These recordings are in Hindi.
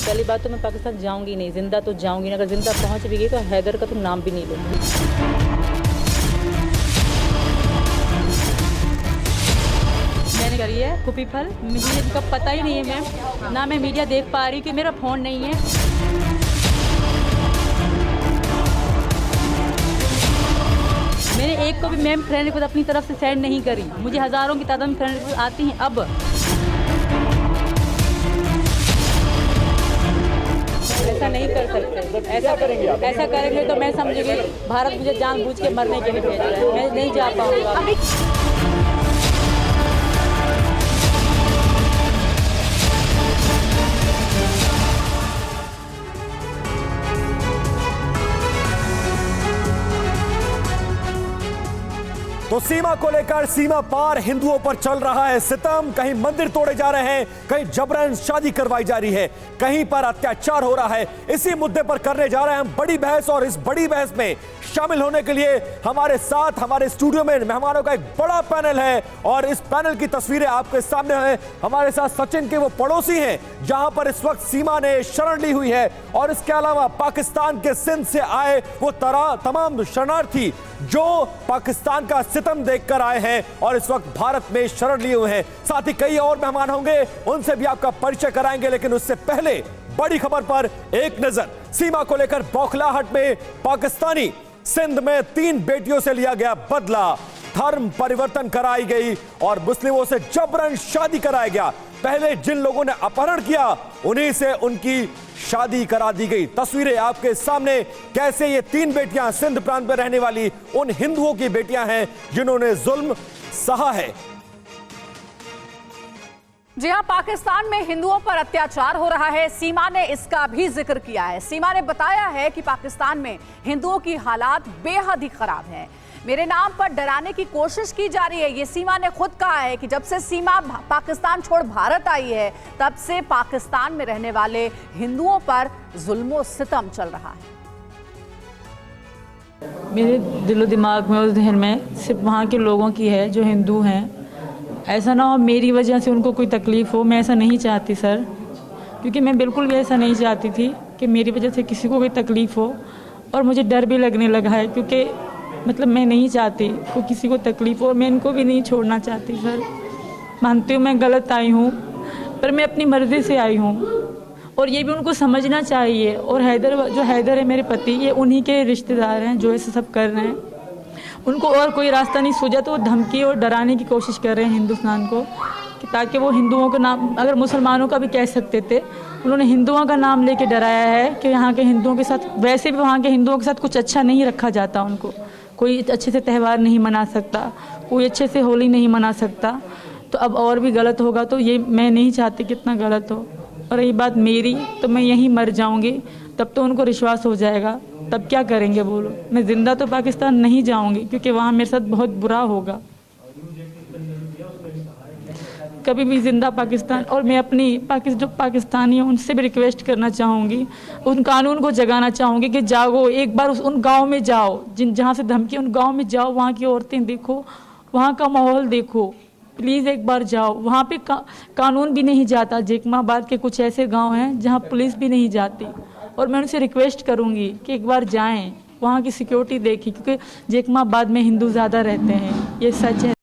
पहली बात तो मैं पाकिस्तान जाऊंगी नहीं, जिंदा तो जाऊंगी नहीं। अगर जिंदा पहुंच भी गई तो हैदर का तो नाम भी नहीं लूंगी। मैंने करी है कुपी फल, मुझे इनका पता ही नहीं है मैम, ना मैं मीडिया देख पा रही कि मेरा फ़ोन नहीं है। मैंने एक को भी मैम फ्रेंड रिक्वेस्ट अपनी तरफ से सेंड नहीं करी, मुझे हज़ारों की तादाद में फ्रेंड रिक्वेस्ट आती हैं। अब ऐसा नहीं कर सकते, ऐसा करेंगे तो मैं समझूंगी भारत मुझे जानबूझ के मरने के लिए भेज रहा है, मैं नहीं जा पाऊंगा। तो सीमा को लेकर सीमा पार हिंदुओं पर चल रहा है सितम। कहीं मंदिर तोड़े जा रहे हैं, कहीं जबरन शादी करवाई जा रही है, कहीं पर अत्याचार हो रहा है। इसी मुद्दे पर करने जा रहे हैं हम बड़ी बहस। और इस बड़ी बहस में शामिल होने के लिए हमारे साथ हमारे स्टूडियो में मेहमानों का एक बड़ा पैनल है और इस पैनल की तस्वीरें आपके सामने हैं। हमारे साथ सचिन के वो पड़ोसी हैं जहां पर इस वक्त सीमा ने शरण ली हुई है, और इसके अलावा पाकिस्तान के सिंध से आए वो तमाम शरणार्थी जो पाकिस्तान का सितम देखकर आए हैं और इस वक्त भारत में शरण लिए हुए हैं। साथ ही कई और मेहमान होंगे, उनसे भी आपका परिचय कराएंगे। लेकिन उससे पहले बड़ी खबर पर एक नजर। सीमा को लेकर बौखलाहट में पाकिस्तानी सिंध में 3 बेटियों से लिया गया बदला, धर्म परिवर्तन कराई गई और मुस्लिमों से जबरन शादी कराया गया। पहले जिन लोगों ने अपहरण किया उन्हीं से उनकी शादी करा दी गई। तस्वीरें आपके सामने, कैसे ये 3 बेटियां सिंध प्रांत में रहने वाली उन हिंदुओं की बेटियां हैं जिन्होंने जुल्म सहा है। जी हां, पाकिस्तान में हिंदुओं पर अत्याचार हो रहा है। सीमा ने इसका भी जिक्र किया है। सीमा ने बताया है कि पाकिस्तान में हिंदुओं की हालात बेहद ही खराब है। मेरे नाम पर डराने की कोशिश की जा रही है, ये सीमा ने खुद कहा है कि जब से सीमा पाकिस्तान छोड़ भारत आई है तब से पाकिस्तान में रहने वाले हिंदुओं पर जुल्म सितम चल रहा है। मेरे दिलो दिमाग में और जहन में सिर्फ वहाँ के लोगों की है जो हिंदू हैं। ऐसा ना हो मेरी वजह से उनको कोई तकलीफ़ हो, मैं ऐसा नहीं चाहती सर, क्योंकि मैं बिल्कुल भी ऐसा नहीं चाहती थी कि मेरी वजह से किसी को कोई तकलीफ़ हो। और मुझे डर भी लगने लगा है क्योंकि मतलब मैं नहीं चाहती को किसी को तकलीफ़ हो, मैं इनको भी नहीं छोड़ना चाहती सर। मानती हूँ मैं गलत आई हूँ, पर मैं अपनी मर्ज़ी से आई हूँ और ये भी उनको समझना चाहिए। और हैदर है मेरे पति, ये उन्हीं के रिश्तेदार हैं जो ऐसे सब कर रहे हैं। उनको और कोई रास्ता नहीं सूझा तो वो धमकी और डराने की कोशिश कर रहे हैं हिंदुस्तान को, कि ताकि वो हिंदुओं का नाम, अगर मुसलमानों का भी कह सकते थे, उन्होंने हिंदुओं का नाम लेके डराया है कि यहाँ के हिंदुओं के साथ, वैसे भी वहाँ के हिंदुओं के साथ कुछ अच्छा नहीं रखा जाता। उनको कोई अच्छे से त्यौहार नहीं मना सकता, कोई अच्छे से होली नहीं मना सकता। तो अब और भी गलत होगा, तो ये मैं नहीं चाहती कितना गलत हो। और रही बात मेरी, तो मैं यहीं मर जाऊंगी, तब तो उनको विश्वास हो जाएगा, तब क्या करेंगे बोलो। मैं ज़िंदा तो पाकिस्तान नहीं जाऊंगी क्योंकि वहाँ मेरे साथ बहुत बुरा होगा। कभी भी ज़िंदा पाकिस्तान, और मैं अपनी जो पाकिस्तानी हैं उनसे भी रिक्वेस्ट करना चाहूँगी, उन कानून को जगाना चाहूँगी कि जागो, एक बार उन गांव में जाओ जहाँ से धमकी, उन गांव में जाओ, वहाँ की औरतें देखो, वहाँ का माहौल देखो, प्लीज़ एक बार जाओ। वहाँ पे कानून भी नहीं जाता। जेकमाबाद के कुछ ऐसे गांव हैं जहाँ पुलिस भी नहीं जाती, और मैं उनसे रिक्वेस्ट करूँगी कि एक बार जाएँ, वहाँ की सिक्योरिटी देखी, क्योंकि जेकमाबाद में हिंदू ज़्यादा रहते हैं, ये सच है।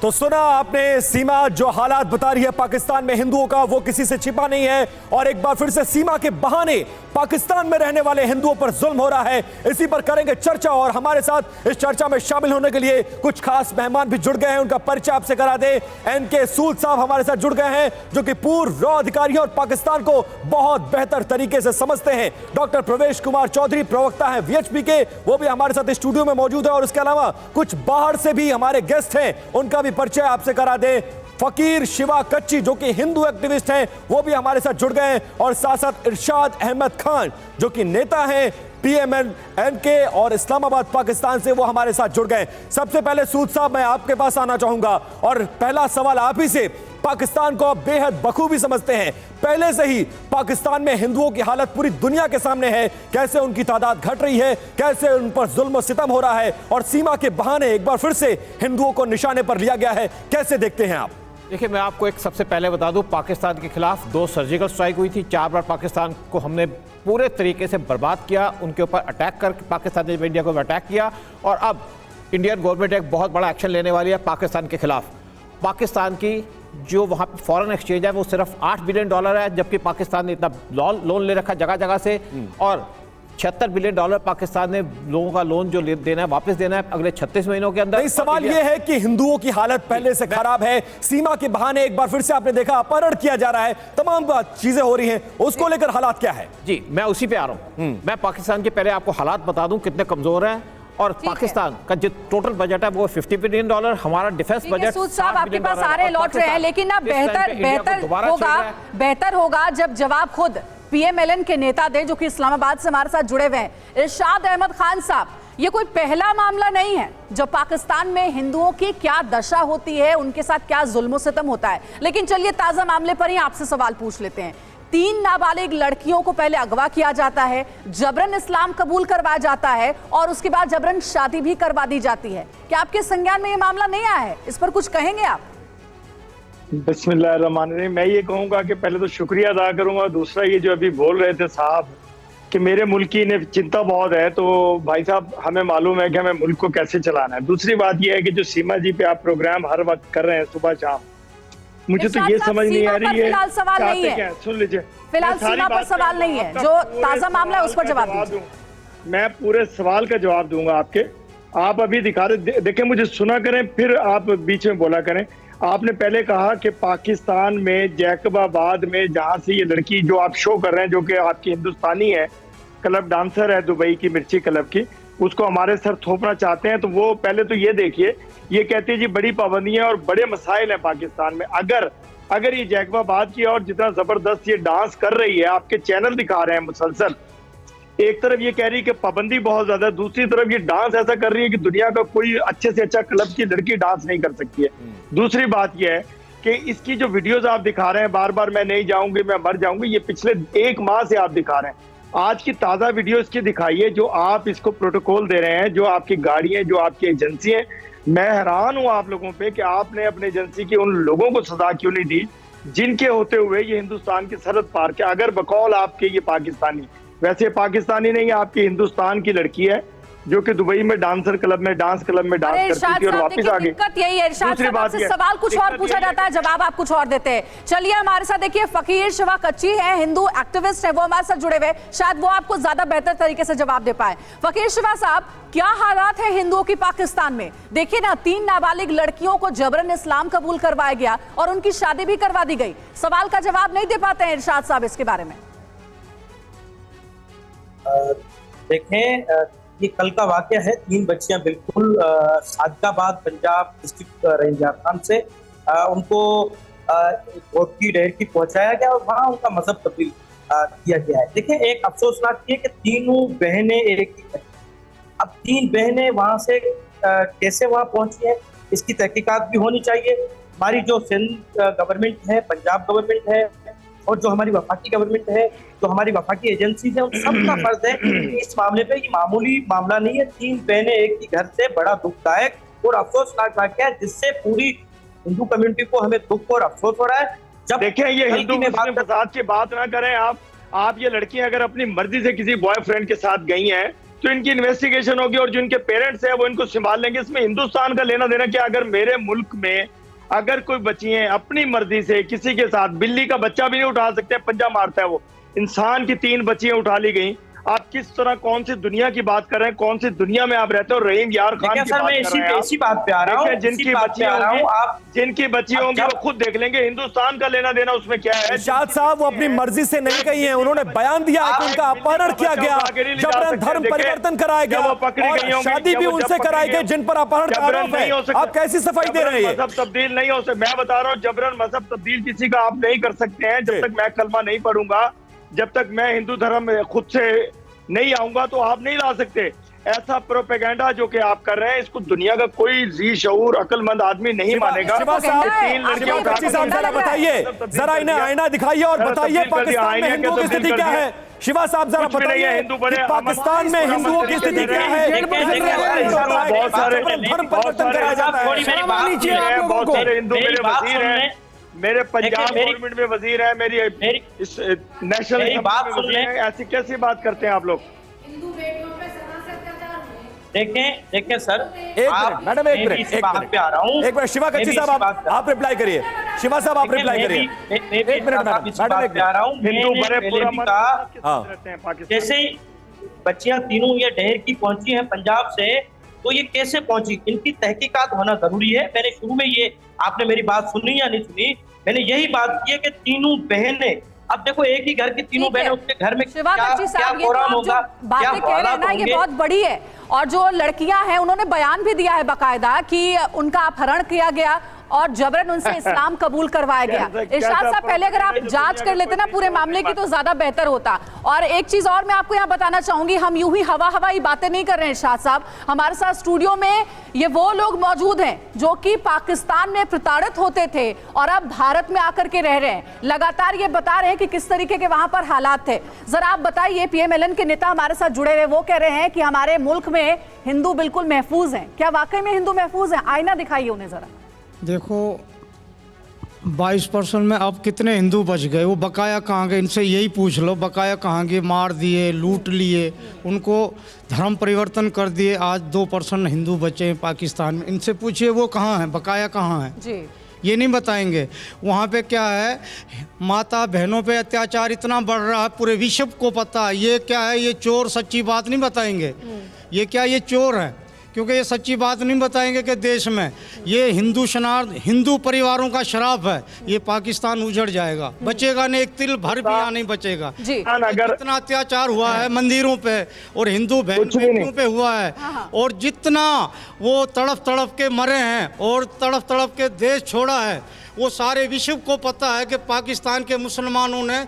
तो सुना आपने सीमा जो हालात बता रही है पाकिस्तान में हिंदुओं का, वो किसी से छिपा नहीं है। और एक बार फिर से सीमा के बहाने पाकिस्तान में रहने वाले हिंदुओं पर जुल्म हो रहा है, इसी पर करेंगे चर्चा। और हमारे साथ इस चर्चा में शामिल होने के लिए कुछ खास मेहमान भी जुड़ गए हैं, उनका परिचय आपसे करा दे। एनके सूद साहब हमारे साथ जुड़ गए हैं, जो कि पूर्व रॉ अधिकारी और पाकिस्तान को बहुत बेहतर तरीके से समझते हैं। डॉक्टर प्रवेश कुमार चौधरी प्रवक्ता है वीएचपी के, वो भी हमारे साथ स्टूडियो में मौजूद है। और इसके अलावा कुछ बाहर से भी हमारे गेस्ट हैं, उनका भी परिचय आपसे करा दे। फकीर शिवा कच्ची जो कि हिंदू एक्टिविस्ट हैं, वो भी हमारे साथ जुड़ गए हैं। और साथ साथ इरशाद अहमद खान जो कि नेता हैं PMN के और इस्लामाबाद पाकिस्तान से, वो हमारे साथ जुड़ गए। सबसे पहले सूद साहब मैं आपके पास आना चाहूंगा और पहला सवाल आप ही से। पाकिस्तान को आप बेहद बखूबी समझते हैं, पहले से ही पाकिस्तान में हिंदुओं की हालत पूरी दुनिया के सामने है, कैसे उनकी तादाद घट रही है, कैसे उन पर जुल्म और सितम हो रहा है, और सीमा के बहाने एक बार फिर से हिंदुओं को निशाने पर लिया गया है, कैसे देखते हैं आप? देखिए, मैं आपको एक सबसे पहले बता दूं, पाकिस्तान के खिलाफ 2 सर्जिकल स्ट्राइक हुई थी। 4 बार पाकिस्तान को हमने पूरे तरीके से बर्बाद किया, उनके ऊपर अटैक कर पाकिस्तान ने इंडिया को अटैक किया। और अब इंडियन गवर्नमेंट एक बहुत बड़ा एक्शन लेने वाली है पाकिस्तान के खिलाफ। पाकिस्तान की जो वहाँ पे फॉरेन एक्सचेंज है वो सिर्फ $8 बिलियन है, जबकि पाकिस्तान ने इतना लोन ले रखा जगह जगह से। और $76 बिलियन पाकिस्तान ने लोगों का लोन जो देना है वापस देना है अगले 36 महीनों के अंदर। सवाल यह है कि हिंदुओं की हालत पहले से खराब है, सीमा के बहाने एक बार फिर से आपने देखा अपहरण किया जा रहा है, तमाम चीजें हो रही हैं, उसको लेकर हालात क्या है? जी, मैं उसी पे आ रहा हूँ। मैं पाकिस्तान के पहले आपको हालात बता दूं कितने कमजोर हैं। और पाकिस्तान का जो टोटल बजट है वो $50 बिलियन, हमारा डिफेंस बजट सूद साहब आपके पास सारे लौट रहे हैं, लेकिन ना बेहतर होगा जब जवाब खुद PMLN के नेता दें, जो कि इस्लामाबाद से हमारे साथ जुड़े हुए हैं। इरशाद अहमद खान साहब, ये कोई पहला मामला नहीं है जब पाकिस्तान में हिंदुओं की क्या दशा होती है, उनके साथ क्या जुल्म सितम होता है। लेकिन चलिए ताजा मामले पर ही आपसे सवाल पूछ लेते हैं। 3 नाबालिग लड़कियों को पहले अगवा किया जाता है, जबरन इस्लाम कबूल करवाया जाता है और उसके बाद जबरन शादी भी करवा दी जाती है। क्या आपके संज्ञान में ये मामला नहीं आया है? इस पर कुछ कहेंगे आप? बिस्मिल्लाहिर्रहमानिर्रहीम। मैं ये कहूंगा कि पहले तो शुक्रिया अदा करूंगा। दूसरा, ये जो अभी बोल रहे थे साहब कि मेरे मुल्क की इन्हें चिंता बहुत है, तो भाई साहब हमें मालूम है कि हमें मुल्क को कैसे चलाना है। दूसरी बात यह है कि जो सीमा जी पे आप प्रोग्राम हर वक्त कर रहे हैं सुबह शाम, मुझे तो ये समझ नहीं आ रही है। फिलहाल सवाल नहीं है, सुन लीजिए, फिलहाल सीमा पर सवाल नहीं है, जो ताजा मामला है उस पर जवाब दीजिए। मैं पूरे सवाल का जवाब दूंगा आपके। आप अभी दिखा रहे, देखें मुझे सुना करें, फिर आप बीच में बोला करें। आपने पहले कहा कि पाकिस्तान में जैकबाबाद में जहां से ये लड़की जो आप शो कर रहे हैं, जो कि आपकी हिंदुस्तानी है, क्लब डांसर है दुबई की, मिर्ची क्लब की, उसको हमारे सर थोपना चाहते हैं। तो वो पहले तो ये देखिए, ये कहती है जी बड़ी पाबंदियां और बड़े मसाइल हैं पाकिस्तान में। अगर ये जैकबाबाद की और जितना जबरदस्त ये डांस कर रही है, आपके चैनल दिखा रहे हैं मुसलसल, एक तरफ ये कह रही है कि पाबंदी बहुत ज्यादा, दूसरी तरफ ये डांस ऐसा कर रही है कि दुनिया का कोई अच्छे से अच्छा क्लब की लड़की डांस नहीं कर सकती है। दूसरी बात यह है कि इसकी जो वीडियोस आप दिखा रहे हैं, बार बार मैं नहीं जाऊंगी, मैं मर जाऊंगी, ये पिछले 1 माह से आप दिखा रहे हैं। आज की ताजा वीडियो इसकी दिखाइए जो आप इसको प्रोटोकॉल दे रहे हैं, जो आपकी गाड़ी है, जो आपकी एजेंसी है। मैं हैरान हूं आप लोगों पे कि आपने अपने एजेंसी के उन लोगों को सजा क्यों नहीं दी जिनके होते हुए ये हिंदुस्तान की सरहद पार के, अगर बकौल आपके ये पाकिस्तानी, वैसे पाकिस्तानी नहीं, आपकी हिंदुस्तान की लड़की है जो कि दुबई में डांसर क्लब में डांस करती थी और वापस आ गई। दिक्कत यही है इरशाद साहब, आपसे सवाल कुछ और पूछा जाता है, जवाब आप कुछ और देते हैं। चलिए हमारे साथ देखिए फकीर शिवा कच्ची है, हिंदू एक्टिविस्ट है, वो हमारे साथ जुड़े हुए, शायद वो आपको ज्यादा बेहतर तरीके से जवाब दे पाए। फकीर शिवा साहब, क्या हालात है हिंदुओं की पाकिस्तान में? देखिए ना, 3 नाबालिग लड़कियों को जबरन इस्लाम कबूल करवाया गया और उनकी शादी भी करवा दी गई। सवाल का जवाब नहीं दे पाते हैं इरशाद साहब इसके बारे में? देखें, ये कल का वाकया है। 3 बच्चियां बिल्कुल सादिकाबाद पंजाब डिस्ट्रिक्ट रेंज झारखंड से उनको वोट की डेहरी पहुंचाया गया और वहां उनका मजहब तब्दील किया गया है। देखिए, एक अफसोसनाक ये कि तीनों बहनें एक ही, अब 3 बहनें वहां से कैसे वहां पहुंची हैं, इसकी तहकीकात भी होनी चाहिए। हमारी जो सिंध गवर्नमेंट है, पंजाब गवर्नमेंट है और जो हमारी वफाकी गवर्नमेंट है, जो हमारी वफाकी एजेंसीज है, उन सबका फर्ज है कि इस मामले पे, ये मामूली मामला नहीं है। 3 बहनें एक ही घर से, बड़ा दुखदायक और अफसोसनाक वाकया है जिससे पूरी हिंदू कम्युनिटी को हमें दुख और अफसोस हो रहा है। जब देखें, ये हिंदू मुस्लिम फसाद की बात ना करें आप ये लड़कियां अगर अपनी मर्जी से किसी बॉयफ्रेंड के साथ गई हैं तो इनकी इन्वेस्टिगेशन होगी और जिनके पेरेंट्स हैं वो इनको संभाल लेंगे। इसमें हिंदुस्तान का लेना देना क्या? अगर मेरे मुल्क में अगर कोई बच्चियां अपनी मर्जी से किसी के साथ, बिल्ली का बच्चा भी नहीं उठा सकते, पंजा मारता है वो, इंसान की 3 बच्चियां उठा ली गई। आप किस तरह, कौन सी दुनिया की बात कर रहे हैं? कौन सी दुनिया में आप रहते हो? रहीम यार खान की बात कर रहे हैं। इसी बात पे आ रहा हूं, जिनकी बच्चियां होंगी वो खुद देख लेंगे। हिंदुस्तान का लेना देना उसमें क्या है? इरशाद साहब, वो अपनी मर्जी से नहीं गई हैं, उन्होंने बयान दिया है कि उनका अपहरण किया गया, जबरन धर्म परिवर्तन कराया गया और शादी भी उनसे कराई गई जिन पर अपहरण का आरोप है। आप कैसी सफाई दे रहे हैं? मजहब तब्दील नहीं हो सकता। मैं बता रहा हूँ, जबरन मजहब तब्दील किसी का आप नहीं कर सकते हैं। जब तक मैं कलमा नहीं पढ़ूंगा, जब तक मैं हिंदू धर्म में खुद से नहीं आऊंगा, तो आप नहीं ला सकते। ऐसा प्रोपेगेंडा जो कि आप कर रहे हैं, इसको दुनिया का कोई जी शऊर अक्लमंद आदमी नहीं मानेगा। बताइए जरा, इन्हें आईना दिखाइए और बताइए पाकिस्तान में हिंदुओं की स्थिति क्या है। शिवा साहब जरा बताइए पाकिस्तान में हिंदुओं की स्थिति क्या है? बहुत सारे धर्म परिवर्तन कराया जाता है, बहुत सारे हिंदू मेरे वजीर हैं, मेरे पंजाब देखिए, गवर्नमेंट में वजीर है, मेरी इस नेशनल मेरी बात में सुन वजीर लें। है, ऐसी कैसी बात करते हैं आप लोग? देखें सर, एक मिनट मैडम, एक मिनट, एक पे आ रहा हूँ। एक मिनट शिवा कच्ची साहब, आप रिप्लाई करिए। शिवा साहब आप रिप्लाई करिए, एक मिनट मैडम, पे आ रहा हूँ। हिंदू बड़े पूरा मन हाँ। रहते हैं पाकिस्तान। जैसे ही बच्चियां तीनों ये डहर की पहुंची हैं पंजाब से, तो ये कैसे पहुंची, इनकी तहकीकात होना जरूरी है। मैंने शुरू में ये, आपने मेरी बात सुनी या नहीं सुनी, मैंने यही बात की है कि तीनों बहनें, अब देखो एक ही घर की तीनों ठीक है। बहनें, उसके घर में शिवा क्या कच्ची क्या साहब, ये तो प्रोग्राम आप जो होगा, क्या बातें कह रहे हैं ना, हालात ये बहुत होंगे। बड़ी है। और जो लड़कियां हैं उन्होंने बयान भी दिया है बाकायदा कि उनका अपहरण किया गया और जबरन उनसे इस्लाम कबूल करवाया गया। इरशाद साहब, पहले अगर आप जांच कर लेते ना पूरे मामले की तो ज्यादा बेहतर होता। और एक चीज और मैं आपको यहाँ बताना चाहूंगी, हम यूं ही हवाई बातें नहीं कर रहे हैं इरशाद साहब, हमारे साथ स्टूडियो में ये वो लोग मौजूद हैं जो कि पाकिस्तान में प्रताड़ित होते थे और अब भारत में आकर के रह रहे हैं। लगातार ये बता रहे हैं कि किस तरीके के वहां पर हालात थे। जरा आप बताइए, PMLN के नेता हमारे साथ जुड़े हुए, वो कह रहे हैं कि हमारे मुल्क में हिंदू बिल्कुल महफूज हैं। क्या वाकई में हिंदू महफूज हैं? आईना दिखाइए उन्हें जरा। देखो 22% में अब कितने हिंदू बच गए, वो बकाया कहाँ गए, इनसे यही पूछ लो, बकाया कहाँ गए, मार दिए, लूट लिए, उनको धर्म परिवर्तन कर दिए। आज 2% हिंदू बचे हैं पाकिस्तान में, इनसे पूछिए वो कहाँ हैं, बकाया कहाँ हैं, जी ये नहीं बताएंगे। वहाँ पे क्या है, माता बहनों पे अत्याचार इतना बढ़ रहा है, पूरे विश्व को पता है। ये क्या है, ये चोर सच्ची बात नहीं बताएंगे, ये क्या, ये चोर है, क्योंकि ये सच्ची बात नहीं बताएंगे कि देश में ये हिंदू शनार्थ, हिंदू परिवारों का शराब है। ये पाकिस्तान उजड़ जाएगा, बचेगा नहीं, एक तिल भर भी यहाँ नहीं बचेगा। जी अगर इतना अत्याचार हुआ है मंदिरों पे और हिंदू बहन बेटियों पे हुआ है, और जितना वो तड़प तड़प के मरे हैं और तड़प तड़प के देश छोड़ा है, वो सारे विश्व को पता है कि पाकिस्तान के मुसलमानों ने,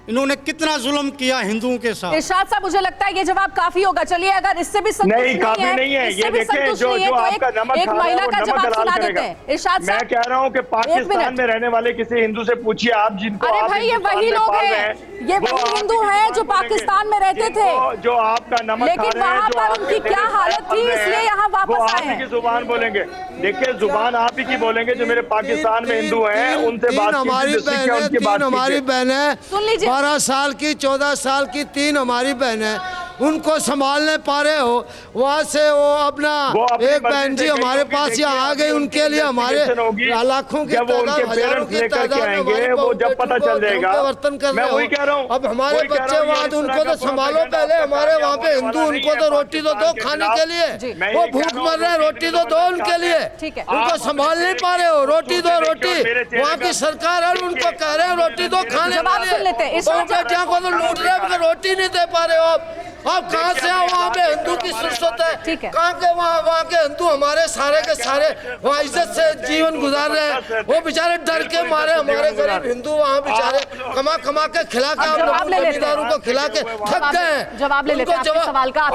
इन्होंने कितना जुल्म किया हिंदुओं के साथ। इरशाद साहब, मुझे लगता है ये जवाब काफी होगा। चलिए, अगर इससे भी संतुष्ट नहीं, काफी नहीं है। इससे ये भी देखें, संतुष्ट जो नहीं है, जो तो आपका नमक एक खा रहा है, महिला वो का नमक जवाब हलाल सुना करेगा। देते हैं। इरशाद मैं साहब, कह रहा हूँ कि पाकिस्तान में रहने वाले किसी हिंदू से पूछिए आप, जिनको अरे आप भाई, ये हिंदुस्तान वही में लोग पाल रहे हैं, हैं, ये वो वही आपकी हिंदू जुबान हैं जो बोलेंगे। पाकिस्तान में रहते थे, जो आपका नमक लेकिन खा रहे हैं, वहां जो पर आपके उनकी दिल क्या में हालत थी, पल रहे इसलिए हैं, यहाँ वापस वो आए आप ही हैं। की जुबान बोलेंगे। देखिए, जुबान आप ही की बोलेंगे, जो मेरे पाकिस्तान में हिंदू हैं उनसे बात हमारी कीजिए, बहन है, उनकी बात तीन हमारी कीजिए। बहन है, सुन लीजिए। 12 साल की, 14 साल की, 3 हमारी बहन है, उनको संभालने पा रहे हो। वहाँ से वो अपना वो अपनी एक मर्जी बहन से जी गई हमारे होगी, पास देखिए, यहाँ आ गई, अभी उनके लिए हमारे investigation होगी। लाखों की जब वो तादाद, उनके हजारों पेरेंट्स की लेकर के तादाद में आएंगे, हमारी वो जब बेटियों पता को चल जाएगा। परिवर्तन कर मैं रहे वही हो। कह रहा हूँ, अब हमारे वही कह रहा बच्चे हूँ, ये वहाँ इस उनको तरह तो का संभालो प्रोपेगेंडा पहले, आपका हमारे वहाँ पे होने हिंदू, वाला उनको नहीं तो है रोटी तो दो पाकिस्तान के खाने खिलाफ। के लिए, मैं वो ये कह भूख रहा हूँ, मर रहे हैं, रोटी तो दो उनके लिए, ठीक है। उनको संभाल नहीं पा रहे हो। रोटी दो, रोटी वहाँ की सरकार है, उनको कह रहे हैं रोटी दो खाने जवाब के सुन लिए, लेते हैं। इस तो वक्त- बेटियां को तो लूट रहे हैं, रोटी नहीं दे पा रहे हो आप कहाँ से आओ? वहाँ पे हिंदू की सुरसत है, ठीक है। कहाँ के वहाँ के हिंदू हमारे सारे के सारे वहाँ इज्जत से जीवन गुजार रहे हैं, वो बेचारे डर के मारे, हमारे गरीब हिंदू वहाँ बेचारे कमा कमा के खिला के, हम जवाब ले लोग लेते हैं। जमींदारों को खिला के थक गए हैं। जवाब ले लेते हैं, उनको आपके सवाल का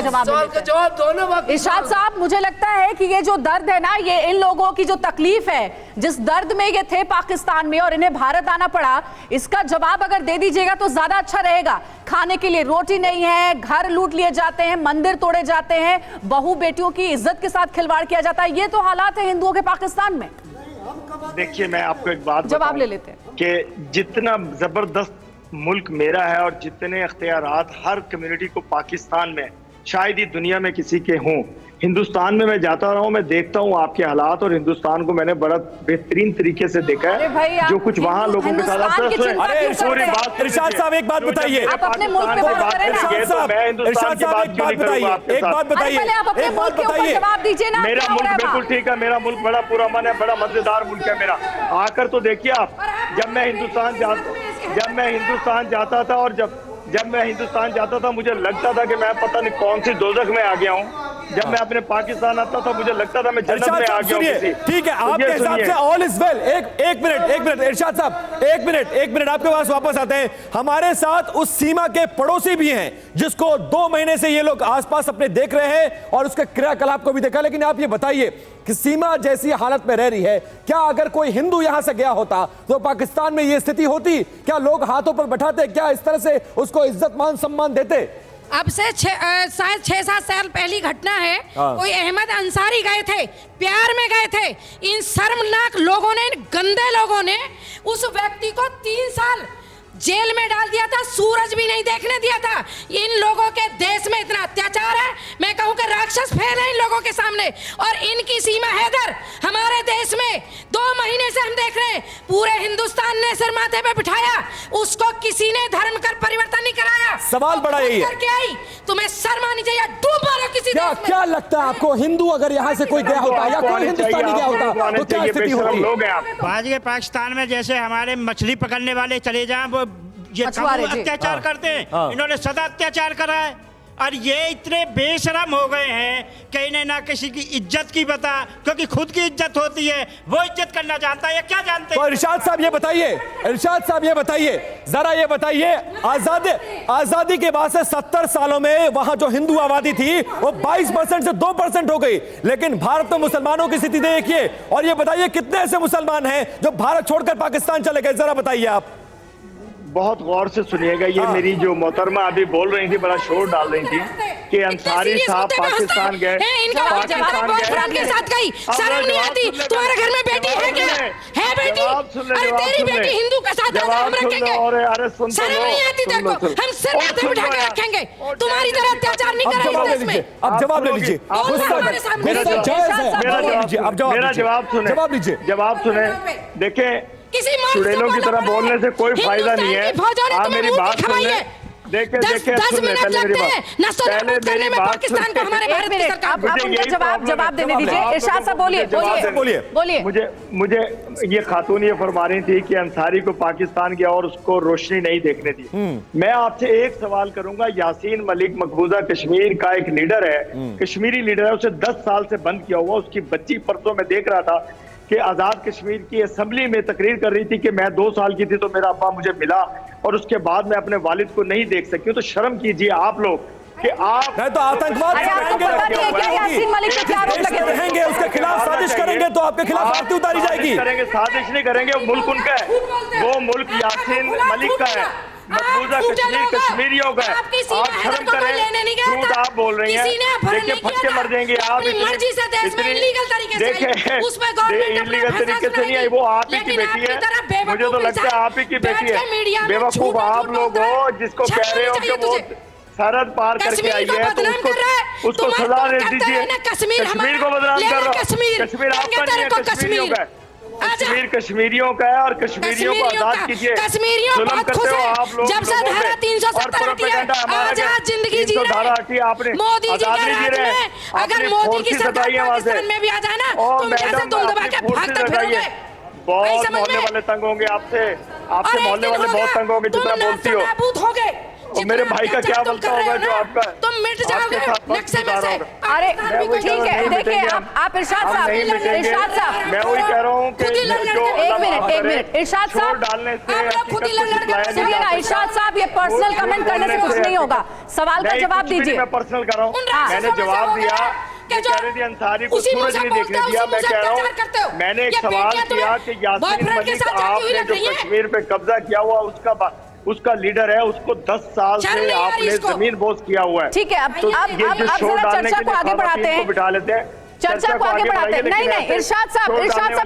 जवाब ले लेते हैं। जवाब दो ना बाकी। इरशाद साहब, मुझे लगता है कि ये जो दर्द है ना, ये इन लोगों की जो तकलीफ है, जिस दर्द में ये थे पाकिस्तान में और इन्हें भारत आना पड़ा, इसका जवाब अगर दे दीजिएगा तो ज्यादा अच्छा रहेगा। खाने के लिए रोटी नहीं है, घर लूट लिए जाते हैं, मंदिर तोड़े जाते हैं, बहू बेटियों की इज्जत के साथ खिलवाड़ किया जाता है। ये तो हालात है हिंदुओं के पाकिस्तान में। देखिए, मैं आपको एक बात जवाब ले बताऊं लेते हैं कि जितना जबरदस्त मुल्क मेरा है और जितने अख्तियारात हर कम्युनिटी को पाकिस्तान में शायद ही दुनिया में किसी के हों। हिंदुस्तान में मैं जाता रहा हूँ, मैं देखता हूँ आपके हालात, और हिंदुस्तान को मैंने बड़ा बेहतरीन तरीके से देखा अरे भाई, है। आप जो कुछ वहाँ लोगों के साथ हिंदुस्तान की चिंता अरे क्यों पूरी करते हैं? बात, इरशाद साहब एक बात बताइए, आप अपने मुल्क पे बात करें ना। इरशाद साहब, मैं हिंदुस्तान इरशाद की साहब बात एक क्यों बात नहीं करूंगा बताइए, आपके एक साथ? बात बताइए, पहले आप अपने एक बात मुल्क के ऊपर बताइए। जवाब दीजिए ना। मेरा क्या हो मुल्क रहा है बिल्कुल वहाँ? ठीक है, मेरा मुल्क बड़ा पुरअमन है, बड़ा मजेदार मुल्क है मेरा। आकर तो देखिए आप, जब मैं हिंदुस्तान जाता था और जब मैं हिंदुस्तान जाता था, मुझे लगता था कि मैं पता नहीं कौन सी दोजख में आ गया हूँ। जब मैं अपने पाकिस्तान आता था, मुझे लगता था मैं जन्नत में आ गया हूँ किसी। ठीक है, आपके हिसाब से ऑल इज वेल। एक मिनट इरशाद साहब, एक मिनट आपके पास वापस आते हैं। हमारे साथ उस सीमा के पड़ोसी भी हैं जिसको 2 महीने से ये लोग आसपास अपने देख रहे हैं और उसके क्रियाकलाप को भी देखा। लेकिन आप ये बताइए कि सीमा जैसी हालत में रह रही है, क्या अगर कोई हिंदू यहां से गया होता तो पाकिस्तान में ये स्थिति होती? क्या लोग हाथों पर बैठाते? क्या इस तरह से उसको इज्जत मान सम्मान देते? अब से शायद 6-7 साल पहली घटना है। कोई अहमद अंसारी गए थे, प्यार में गए थे, इन शर्मनाक लोगों ने, इन गंदे लोगों ने उस व्यक्ति को 3 साल जेल में डाल दिया था, सूरज भी नहीं देखने दिया था। इन लोगों के देश में इतना अत्याचार है, मैं कहूं कि राक्षस फैल है इन लोगों के सामने। और इनकी सीमा हैदर हमारे देश में 2 महीने से हम देख रहे हैं, पूरे हिंदुस्तान ने सिर माथे पे बिठाया, उसको किसी ने धर्म कर परिवर्तन नहीं कराया। सवाल बड़ा यही है, करके आई, तुम्हें शर्म आनी चाहिए, डूब मारो किसी देश में। क्या लगता है आपको, हिंदू अगर यहाँ से कोई गया होता या कोई हिंदुस्तानी गया होता तो क्या स्थिति होती? आज के पाकिस्तान में जैसे हमारे मछली पकड़ने वाले चले जाएं, वो ये अत्याचार करते हैं, इन्होंने सदा अत्याचार करा है। और ये इतने बेशरम हो गए हैं कि इन्हें ना किसी की इज्जत की पता, क्योंकि खुद की इज्जत होती है, वो इज्जत करना जानता है, क्या जानते हैं? तो इरशाद साहब ये बताइए, इरशाद साहब ये बताइए, जरा ये बताइए, आजादी के बाद से 70 सालों में वहां जो हिंदू आबादी थी वो 22% से 2% हो गई, लेकिन भारत में मुसलमानों की स्थिति देखिए। और ये बताइए कितने ऐसे मुसलमान हैं जो भारत छोड़कर पाकिस्तान चले गए, जरा बताइए आप। बहुत गौर से सुनिएगा, ये मेरी जो मोहतरमा अभी बोल रही थी, बड़ा शोर डाल रही थी कि अंसारी साहब पाकिस्तान गए, पाकिस्तान के साथ गई, शर्म नहीं आती? तुम्हारे घर में बेटी है क्या? है बेटी? अरे तेरी बेटी हिंदू के साथ हम रखेंगे, शर्म नहीं आती तेरे को? हम सिर माथे बिठा के रखेंगे, तुम्हारी तरह अत्याचार नहीं करेंगे देश में। अब जवाब ले लीजिए, जवाब सुने। देखें, चुड़ैलों की तरह बोलने से कोई फायदा नहीं है। आप मेरी बात सुनिए, देखे 10 मिनट लगते हैं नस्ल करने में पाकिस्तान को, हमारे भारत की सरकार। आप उनको जवाब देने दीजिए। इरशाद साहब बोलिए। मुझे ये खातून ये फरमा रही थी कि अंसारी को पाकिस्तान गया और उसको रोशनी नहीं देखने दी। मैं आपसे एक सवाल करूंगा, यासीन मलिक मकबूजा कश्मीर का एक लीडर है, कश्मीरी लीडर है, उसे 10 साल से बंद किया हुआ। उसकी बच्ची परसों में देख रहा था कि आजाद कश्मीर की असेंबली में तकरीर कर रही थी कि मैं 2 साल की थी तो मेरा अब्बा मुझे मिला और उसके बाद मैं अपने वालिद को नहीं देख सकी हूं। तो शर्म कीजिए आप लोग कि आप तो आतंकवाद रहेंगे, उसके खिलाफ साजिश करेंगे तो आपके खिलाफ आरती उतारी जाएगी। करेंगे, साजिश नहीं करेंगे, वो मुल्क उनका है, वो मुल्क यासीन मलिक का है, मकबूजा कश्मीर कश्मीरियों का है। आप शर्म करें, झूठ आप बोल रही हैं। देखिए फटके मर जाएंगे आप, देखें इलीगल तरीके से नहीं आई, वो आप ही की बेटी है। मुझे तो लगता है आप ही की बेटी है। बेवकूफ आप लोग हो जिसको कह रहे हो कि वो सरहद पार करके आई है, तो उसको सजा दे दीजिए। कश्मीर को बदनाम कर रहा है, कश्मीर आपका नहीं है, कश्मीरियों का है। कश्मीर कश्मीरियों का है और कश्मीरियों को आजाद कीजिए। जुल्म करते हो आप लोग, जब से धारा 370 आजाद जिंदगी जी रहे, आपने मोदी जी के राज में अगर मोदी की सरकार पाकिस्तान में भी आ जाए ना तो मैडम तुम दबा के भागते फिरोगे। बहुत मोहल्ले वाले तंग होंगे आपसे मोहल्ले वाले बहुत तंग होंगे जितना बोलती हो। और मेरे भाई का क्या बोलता होगा जो आपका तुम मिट जाओगे नक्शे में से। अरे ठीक है, देखिए आप इरशाद साहब, मैं वही कह रहा हूँ कि एक मिनट इरशाद साहब डालने से सुनिएगा। इरशाद साहब ये पर्सनल कमेंट करने से कुछ नहीं होगा, सवाल का जवाब दीजिए। मैं पर्सनल कर रहा हूँ, मैंने जवाब दिया। अंसारी को सूरज नहीं देखने दिया। मैं कह रहा हूँ, मैंने एक सवाल किया कि यासीन मलिक आपने जो कश्मीर पे कब्जा किया हुआ उसका लीडर है, उसको 10 साल से आपने जमीन बोझ किया हुआ है। ठीक है, अब चर्चा को आगे बढ़ाते हैं, बिठा लेते हैं, चर्चा को आगे बढ़ाते हैं। नहीं इरशाद साहब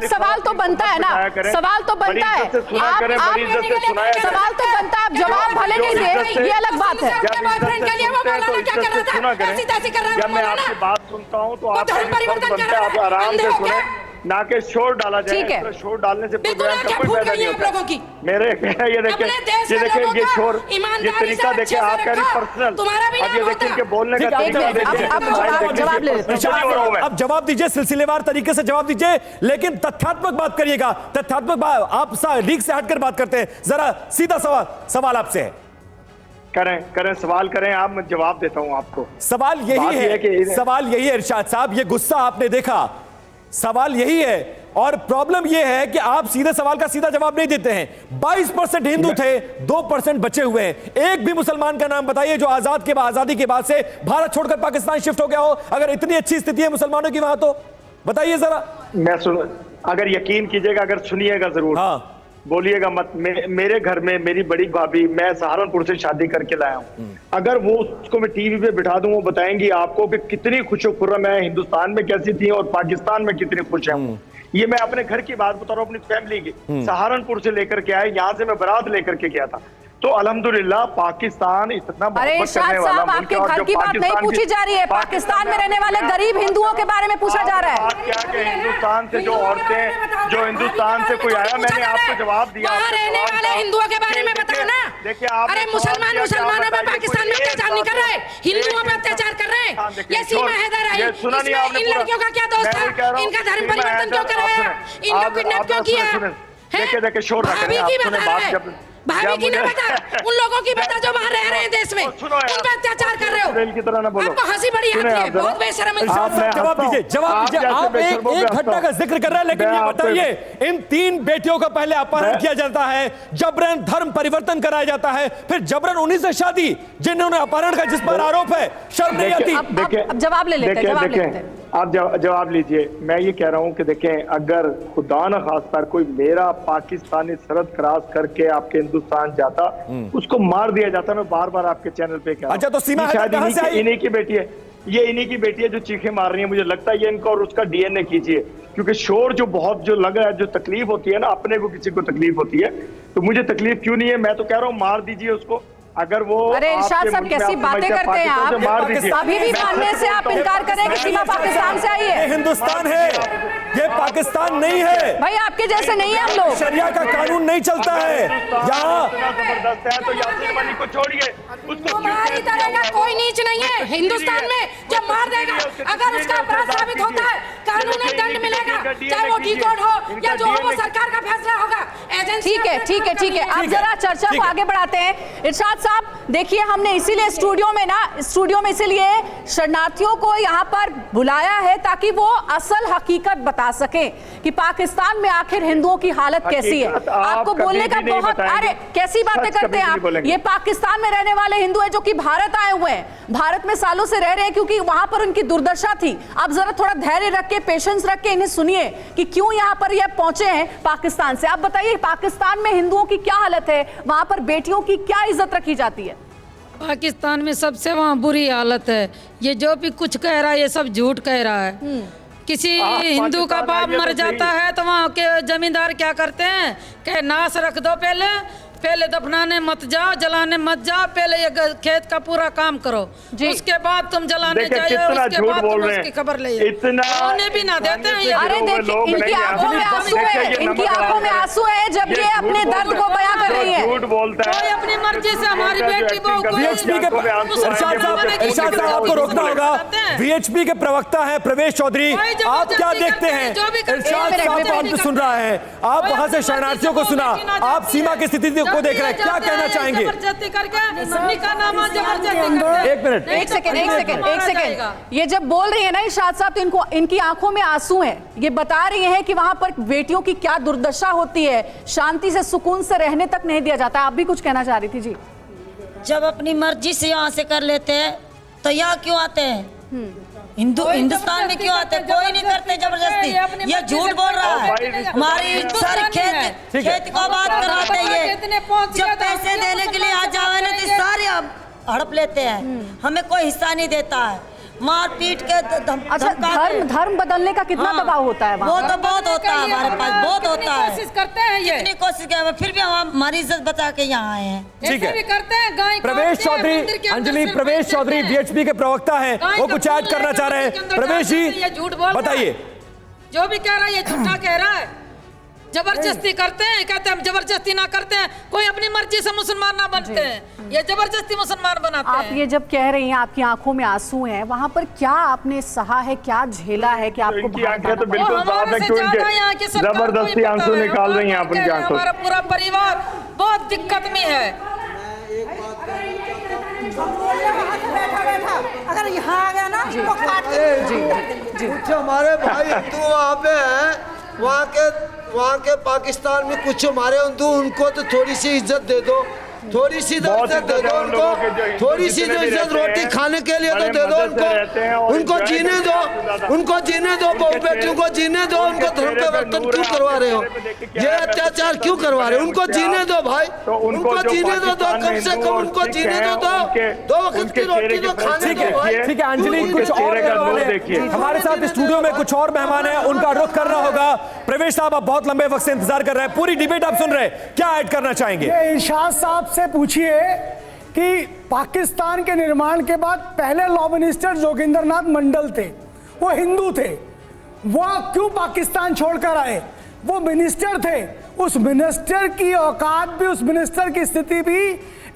सवाल तो बनता है ना, सवाल तो बनता है, सवाल तो बनता है, आप जवाब भले नहीं दे, ये अलग बात है। जब मैं आपकी बात सुनता हूँ तो आप आप आराम से सुने, ना के शोर डाला जाए। तो शोर डालने से प्रोग्राम का कोई फायदा नहीं होता। मेरे ये देखिए ये शोर, ये तरीका देखिए, आप कह रही पर्सनल, अब ये देखिए इनके बोलने का तरीका। अब जवाब दीजिए, सिलसिलेवार तरीके से जवाब दीजिए, लेकिन तथ्यात्मक बात करिएगा। तथ्यात्मक बात आप लीक से हटकर बात करते हैं। जरा सीधा सवाल आपसे है। करें सवाल करें आप, मैं जवाब देता हूं आपको। सवाल यही है इरशाद साहब, ये गुस्सा आपने देखा, सवाल यही है। और प्रॉब्लम यह है कि आप सीधे सवाल का सीधा जवाब नहीं देते हैं। 22% हिंदू थे, 2% बचे हुए हैं। एक भी मुसलमान का नाम बताइए जो आजादी के बाद से भारत छोड़कर पाकिस्तान शिफ्ट हो गया हो, अगर इतनी अच्छी स्थिति है मुसलमानों की वहां, तो बताइए जरा। मैं अगर यकीन कीजिएगा, अगर सुनिएगा जरूर। बोलिएगा मत। मेरे घर में मेरी बड़ी भाभी, मैं सहारनपुर से शादी करके लाया हूँ, अगर वो उसको मैं टीवी पे बिठा दूं, वो बताएंगी आपको कि कितनी खुशो-खुर्रम है, हिंदुस्तान में कैसी थी और पाकिस्तान में कितनी खुश है। ये मैं अपने घर की बात बता रहा हूँ, अपनी फैमिली की। सहारनपुर से लेकर के आए, यहाँ से मैं बारात लेकर के गया था। तो अल्हम्दुलिल्लाह पाकिस्तान इतना अरे इरशाद साहब, आपके घर की बात नहीं पूछी जा रही है, पाकिस्तान में रहने वाले गरीब हिंदुओं के बारे में पूछा जा रहा है। बात क्या कि हिंदुस्तान से जो औरतें, जो हिंदुस्तान से कोई आया, मैंने आपको जवाब दिया। वहाँ रहने वाले हिंदुओं के बारे में बताओ ना। देखिए आप, अरे मुसलमानों पे पाकिस्तान में अत्याचार नहीं कर रहे, हिंदुओं पे अत्याचार कर रहे हैं। ये सीमा हैदर आई, इन लड़कियों का क्या दोष था? इनका धर्म परिवर्तन क्यों कराया? इनको किडनैप क्यों किया? देखिए शोर भाभी की बता रहे हैं, भाभी की ना बता, उन लोगों की बता जो वहाँ रह रहे हैं देश में, उन पर अत्याचार कर रहे हो। की तरह ना बोलो, आपको हंसी बड़ी आती है, बहुत बेशर्म इरशाद साहब जवाब दीजिए, जवाब दीजिए। आप एक घटना का जिक्र कर रहे हैं, लेकिन ये बताइए, इन 3 बेटियों का पहले अपहरण किया जाता है, जबरन धर्म परिवर्तन कराया जाता है, फिर जबरन उन्हीं से शादी जिन्होंने अपहरण का, जिस पर आरोप है, शर्म नहीं आती? अब जवाब ले लेते हैं, आप जवाब लीजिए। मैं ये कह रहा हूँ कि देखें, अगर खुदा न खास पर कोई मेरा पाकिस्तानी सरहद क्रॉस करके आपके हिंदुस्तान जाता, उसको मार दिया जाता। मैं बार बार आपके चैनल पे कह रहा हूं। अच्छा, तो सीमा शायद कहां से आई? इन्हीं की बेटी है, ये इन्हीं की बेटी है जो चीखें मार रही है। मुझे लगता है ये इनका और उसका डीएनए कीजिए, क्योंकि शोर जो बहुत जो लग रहा है, जो तकलीफ होती है ना, अपने को किसी को तकलीफ होती है, तो मुझे तकलीफ क्यों नहीं है? मैं तो कह रहा हूँ मार दीजिए उसको। अगर वो, अरे इरशाद साहब कैसी बातें करते हैं आप, अभी भी मानने से आप इनकार करें कि सीमा पाकिस्तान से आई है। ये हिंदुस्तान है, ये पाकिस्तान नहीं है भाई, आपके जैसे नहीं है हम लोग। शरिया का कानून नहीं चलता है यहाँ। जबरदस्त है तो यासीन मलिक को छोड़िए, उसको तुम्हारी तरह का कोई नीच नहीं है हिंदुस्तान में जो मार देगा। अगर उसका अपराध साबित होता है, कानूनी दंड मिलेगा, चाहे वो डिकोड हो या जो हो, वो सरकार का फैसला होगा। ठीक है, आप जरा चर्चा को आगे बढ़ाते हैं। इरशाद साहब देखिए, हमने इसीलिए स्टूडियो में इसीलिए शरणार्थियों को यहाँ पर बुलाया है ताकि वो असल हकीकत बता सके कि पाकिस्तान में आखिर हिंदुओं की हालत कैसी है। आपको बोलने का बहुत, अरे कैसी बातें करते हैं आप। ये पाकिस्तान में रहने वाले हिंदू हैं जो कि भारत आए हुए हैं, भारत में सालों से रह रहे हैं क्योंकि वहां पर उनकी दुर्दशा थी। आप जरा थोड़ा धैर्य रख के, पेशेंस रख के इन्हें सुनिए कि क्यों यहाँ पर ये पहुंचे हैं पाकिस्तान से। आप बताइए, पाकिस्तान में हिंदुओं की क्या हालत है, वहां पर बेटियों की क्या इज्जत रखी जाती है? पाकिस्तान में सबसे वहाँ बुरी हालत है। ये जो भी कुछ कह रहा है ये सब झूठ कह रहा है। किसी हिंदू का बाप मर जाता है तो वहाँ के जमींदार क्या करते हैं कि नाश रख दो, पहले दफनाने मत जाओ, जलाने मत जाओ, पहले ये खेत का पूरा काम करो, उसके बाद तुम जलाने जाइए, उसके बाद तुम उसकी खबर ले। उन्हें भी ना देते हैं। अरे देखिए, इनकी आंखों में आंसू है, इनकी आंखों में आंसू है जब ये अपने दर्द को बयां कर रही है। झूठ बोलता है, कोई अपनी मर्जी से हमारी बेटी को इरशाद साहब आपको रोकना होगा। वीएचपी के प्रवक्ता हैं प्रवेश चौधरी, आप क्या देखते हैं? इरशाद साहब आपको सुन रहा है, आप वहां से शरणार्थियों को सुना, आप सीमा की स्थिति को देख रहे हैं, क्या कहना चाहेंगे? जबरदस्ती करके एक सेकंड, ये जब बोल रही है ना इरशाद साहब, तो इनको, इनकी आंखों में आंसू हैं। ये बता रही हैं कि वहां पर बेटियों की क्या दुर्दशा होती है, शांति से सुकून से रहने तक नहीं दिया जाता। आप भी कुछ कहना चाह रही थी जी। जब अपनी मर्जी से यहाँ से कर लेते हैं तो यहाँ क्यों आते हैं? हिंदुस्तान में क्यों आते हैं? कोई नहीं करते जबरदस्ती। ये झूठ बोल रहा है। हमारी सारी खेत को आबाद कराते हैं, जब पैसे देने के लिए आ जावे ना तो सारे हड़प लेते हैं, हमें कोई हिस्सा नहीं देता है। मार पीट के अच्छा, धर्म बदलने का कितना दबाव होता है? वो तो बहुत होता है हमारे पास, बहुत होता है। कोशिश करते हैं, ये इतनी कोशिश किया, फिर भी हम हमारी इज्जत बचा के यहाँ आए हैं। ठीक है, भी करते हैं। गाय प्रवेश चौधरी, अंजलि प्रवेश चौधरी वीएचपी के प्रवक्ता हैं, वो कुछ ऐड करना चाह रहे हैं। प्रवेश जी बताइए। जो भी कह रहा है ये झूठा कह रहा है। जबरदस्ती करते हैं, कहते हैं हम जबरदस्ती ना करते हैं, कोई अपनी मर्जी से मुसलमान ना बनते हैं, ये जबरदस्ती मुसलमान बनाते हैं। आप ये जब कह रही हैं आपकी आंखों में आंसू हैं, वहाँ पर क्या आपने सहा है, क्या झेला है कि आपको इनकी आंखें तो बिल्कुल साफ है, क्योंकि जबरदस्ती आंसू निकाल रही हैं अपनी आंखों। हमारा पूरा परिवार बहुत दिक्कत में है। अगर यहाँ आ गया ना तो काट जी। हमारे भाई हिंदू वहाँ पे हैं, वहाँ के पाकिस्तान में कुछ हमारे हिंदू, उनको तो थोड़ी सी इज्जत दे दो। थोड़ी सी दो इज्जत दे दो उनको, थोड़ी सी दो इज्जत, रोटी खाने के लिए तो दे दो उनको, उनको जीने दो, उनको जीने दो, बहु बेटियों को जीने दो, उनको धर्म परिवर्तन क्यों करवा रहे हो, ये अत्याचार क्यों करवा रहे हो, उनको जीने दो भाई, उनको जीने दो, कम से कम उनको जीने दो, दो वक्त की रोटी तो खाने दो भाई। ठीक है अंजलि, कुछ और हमारे साथ स्टूडियो में कुछ और मेहमान हैं, उनका रुख करना होगा। प्रवेश साहब, आप बहुत लंबे वक्त से इंतजार कर रहे हैं, पूरी डिबेट आप सुन रहे हैं, क्या ऐड करना चाहेंगे? इरशाद साहब से पूछिए कि पाकिस्तान के निर्माण के बाद पहले लॉ मिनिस्टर जोगिंदरनाथ मंडल थे, वो हिंदू थे, वो क्यों पाकिस्तान छोड़कर आए? वो मिनिस्टर थे, उस मिनिस्टर की औकात भी, उस मिनिस्टर की स्थिति भी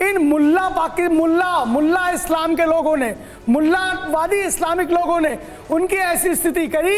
इन मुल्ला इस्लाम के लोगों ने, मुल्लावादी इस्लामिक लोगों ने उनकी ऐसी स्थिति करी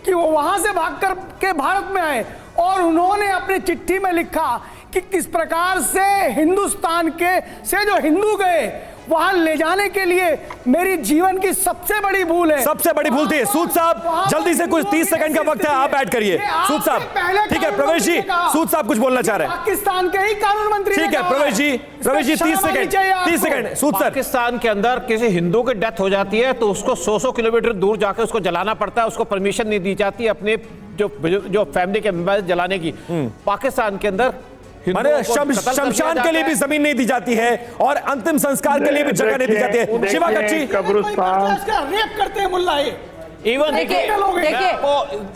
कि वो वहां से भागकर के भारत में आए और उन्होंने अपनी चिट्ठी में लिखा कि किस प्रकार से हिंदुस्तान के से जो हिंदू गए वहां ले जाने के लिए मेरी जीवन की सबसे बड़ी भूल है। सबसे बड़ी भूल थी। सूद साहब जल्दी से, कुछ 30 सेकंड का वक्त है, आप ऐड करिए। सूद साहब, ठीक है प्रवेश जी, सूद साहब कुछ बोलना चाह रहे हैं। पाकिस्तान के ही कानून मंत्री, ठीक है प्रवेश जी 30 सेकंड। सूद सर, पाकिस्तान के अंदर किसी हिंदू की डेथ हो जाती है तो उसको 100 किलोमीटर दूर जाकर उसको जलाना पड़ता है, उसको परमिशन नहीं दी जाती अपने जो फैमिली के मेंबर जलाने की। पाकिस्तान के अंदर शमशान के लिए भी जमीन नहीं दी जाती है और अंतिम संस्कार के लिए भी जगह नहीं दी जाती है। शिवा कच्ची, रेप करते हैं मुल्ला ये। इवन देखिए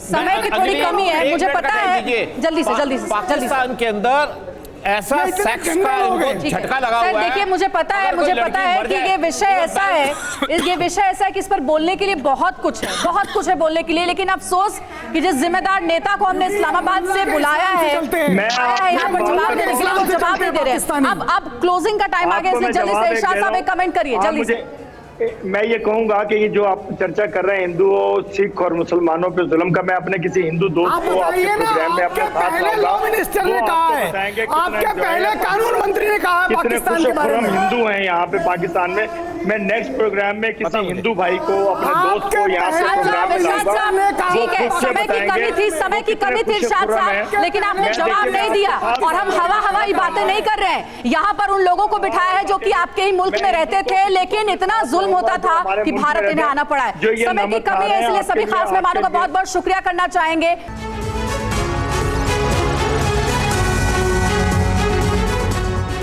समय की थोड़ी कमी है, मुझे पता है, जल्दी से पाकिस्तान के अंदर ऐसा सेक्स का इनको झटका लगा हुआ है। देखिए मुझे पता है कि ये विषय ऐसा है, ये विषय ऐसा है कि इस पर बोलने के लिए बहुत कुछ है बोलने के लिए, लेकिन अफसोस कि जिस जिम्मेदार नेता को हमने इस्लामाबाद से बुलाया है यहाँ पर जवाब देने के लिए, वो जवाब नहीं दे रहे हैं। अब क्लोजिंग का टाइम आ गया, इसलिए जल्दी से इरशाद साहब एक कमेंट करिए जल्दी से। मैं ये कहूंगा कि ये जो आप चर्चा कर रहे हैं हिंदुओं, सिख और मुसलमानों पे जुल्म का, मैं अपने किसी हिंदू दोस्त को आपके प्रोग्राम में अपने साथ लॉ मिनिस्टर ने कहा है, आपके पहले कानून मंत्री ने कहा पाकिस्तान के बारे में। हिंदू हैं यहाँ पे पाकिस्तान में। मैं नेक्स्ट प्रोग्राम में किसी हिंदू भाई को, अपने दोस्त को यहाँ पे प्रोग्राम में लाऊंगा। ठीक है, समय की कमी थी इरशाद साहब, लेकिन आपने जवाब नहीं दिया और हम हवाई बातें नहीं कर रहे हैं। यहाँ पर उन लोगों को बिठाया है जो कि आपके ही मुल्क में रहते थे, लेकिन इतना जुल्म होता था कि भारत इन्हें आना पड़ा है। समय की कमी है, इसलिए सभी खास मेहमानों का बहुत बहुत शुक्रिया करना चाहेंगे।